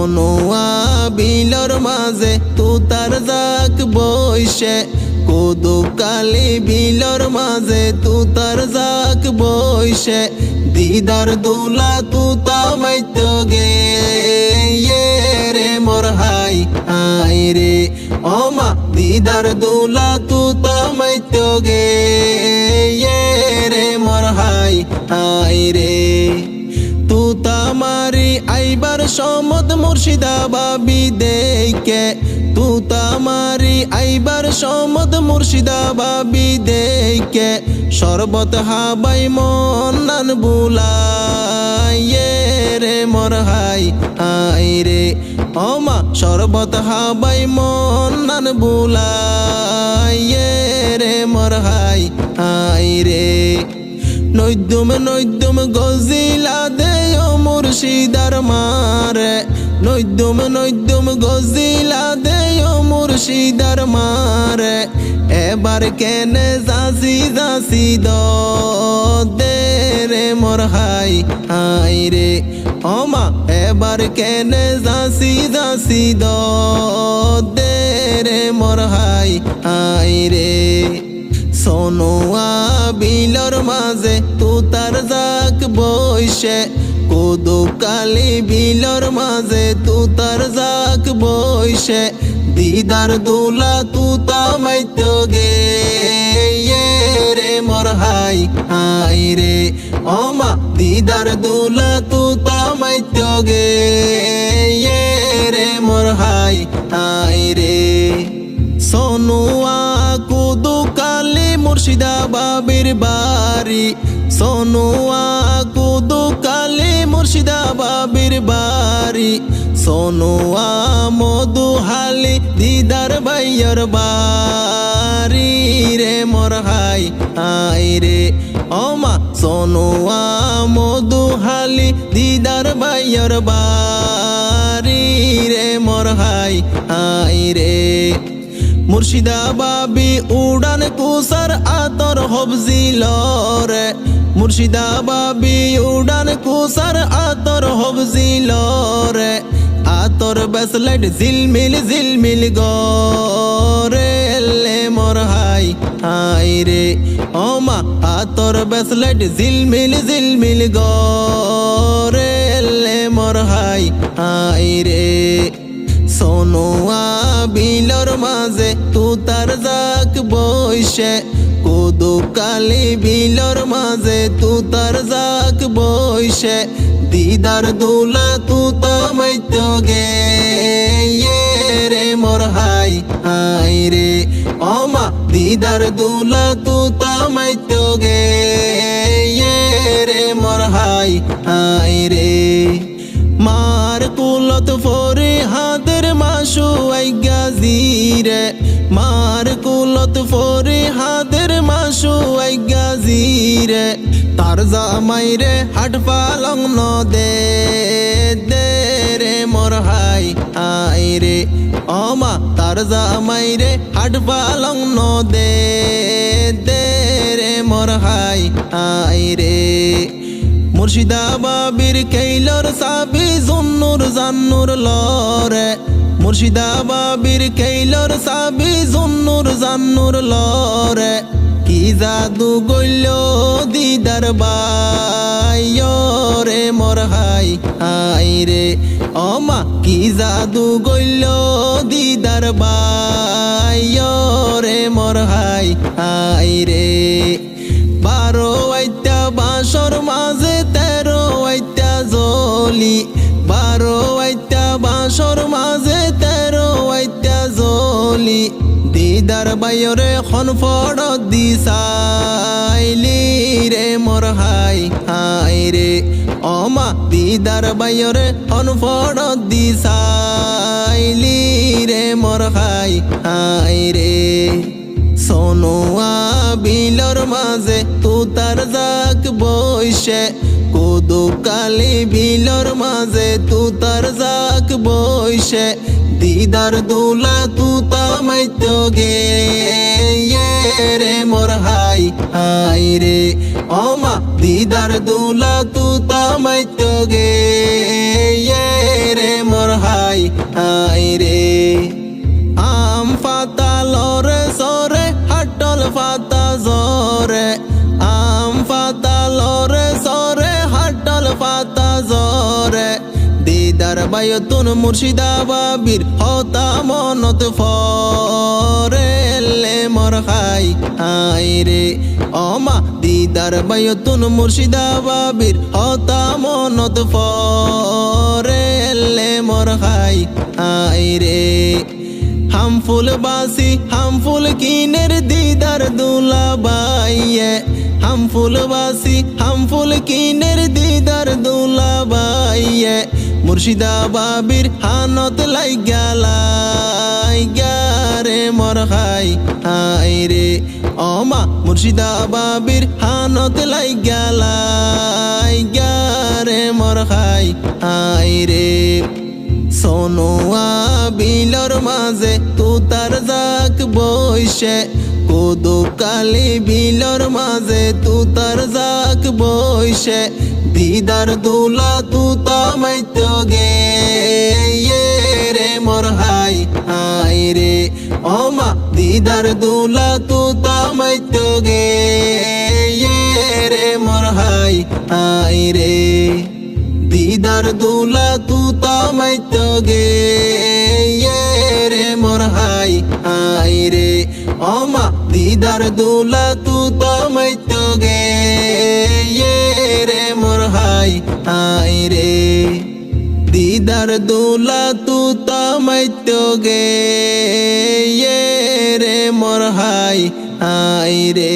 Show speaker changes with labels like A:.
A: সোনোয়া বিলর মাঝে তুতার জাক বইসে কোদকালি বিলর মাঝে তুতার জাক বইসে দিদার দুলা তুতা মাইত গে রে মোর হাই হাই রে ওমা দিদার দুলা তুতা মাইত গে রে মোর হাই হাই রে তুতা মারি আইবার সমদ মুর্শিদাবাবি দেখে তুতা মারি আইবার সমদ মুর্শিদাবাবি দেখে শরবত হাবাই মন বুলাই রে মোর হাই হাই রে ওমা শরবত হাবাই মন বুলাই রে মোর হাই হাই রে নৈদ্যম গজিলা দে ও মুর্শিদার মারে নৈদ্যম গজিলা দে ও মুর্শিদার মারে এবার কেনে যাসি দে রে মোর হাই হাই রে ওমা এবার কেনে যাসি দে রে মোর হাই হাই রে সোনোয়া বিলর মাঝে তুতার জাক বইসে কোদকালি বিলর মাঝে তুতার জাক বইসে দিদার দুলা তুতা মাইত গে রে মোর হাই হাই রে ওমা দিদার দুলা তুতা মাইত গে রে মোর হাই হাই রে সোনোয়া কোদকালি মুর্শিদাবাবির বাড়ি সোনোয়া কোদকালি মুর্শিদাবাবির বাড়ি সোনোয়া মধুহালি দিদার ভাইয়ের বাড়ি রে মোর হাই হাই রে ওমা সোনোয়া মধুহালি দিদার ভাইয়ের বাড়ি রে মোর হাই হাই রে মুর্শিদাবাবি উড়ান কুসার আতর হবজিলরে মুর্শিদাবাবি উড়ান কুসার আতর হবজিলরে আতর বেসলেট ঝিলমিল গরে লে মোর হাই হাই রে ওমা আতর বেসলেট ঝিলমিল গরে লে মোর হাই হাই রে সোনোয়া বিলর মাঝে তুতার জাক বইসে কোদকালি বিলর মাঝে তুতার জাক বইসে দিদার দুলা তুতা মাইত গে রে মোর হাই হাই রে ওমা দিদার দুলা তুতা মাইত গে রে মোর হাই হাই রে মার কুলত ফরে হাদের মাসু আই গাজিরে মার কুলত ফরে হাদের মাসু আই গাজিরে তার জামাইরে হাট পালং ন দে রে মোর হাই হাই রে ওমা তার জামাইরে হাট পালং ন দে রে মোর হাই হাই রে মুর্শিদাবাবির কেইলর সাবি জুন্নুর জান্নুর লরে মুর্শিদাবাবির কেইলর সাবি জুন্নুর জান্নুর লরে কি জাদু গইল দিদার রে মোর হাই হাই রে ওমা কি জাদু গইল দিদার রে মোর হাই হাই রে 12 আইতা বাসর মাঝে 13 আইতা জলি 12 আইতা বাসর মাঝে 13 আইতা জলি দিদার বাইরে খন ফড় দিসাইলি রে মোর হাই হাই রে ওমা দিদার বাইরে খন ফড় দিসাইলি রে মোর হাই হাই রে সোনোয়া বিলর মাঝে তুতার জাক বইসে কোদকালি বিলর মাঝে তুতার জাক বইসে দিদার দুলা তুতা মাইত গে রে মোর হাই হাই রে ওমা দিদার দুলা তুতা মাইত গে রে মোর হাই হাই রে আম পাতা লরে সরে হাটল পাতা জরে আম পাতা লরে সরে হাটল পাতা জরে দিদার বায়তুন মুর্শিদাবাবীর হতা মনত ফরে লে মর হাই হাই রে ওমা দিদার বায়তুন মুর্শিদাবাবীর হতা মনত ফরে লে মর হাই হাই রে हम फूल बासी हम फूल कीनेर दीदार दूला बाइये हम फूल बासी हम फूल कीनेर दीदार दूला बाइये मुर्शिदाबाबीर हानत लाइगा रे मोर हाय हाय रे ओमा मुर्शिदाबाबीर हानत लाइगा रे मोर हाय हाय रे সোনোয়া বিলর মাঝে তুতার জাক বইসে কোদো কালি বিলর মাঝে তুতার জাক বইসে দিদার দুলা তুতা মাইতো গে রে মোর হাই হাই রে ওমা দিদার দুলা তুতা মাইতো গে রে মোর হাই হাই রে দিদার দুলা তুতা মাইতো গে রে মোর হাই হাই রে ওমা দিদার দুলা তুতা মাইতো গে রে মোর হাই হাই রে দিদার দুলা তুতা মাইতো গে রে মোর হাই হাই রে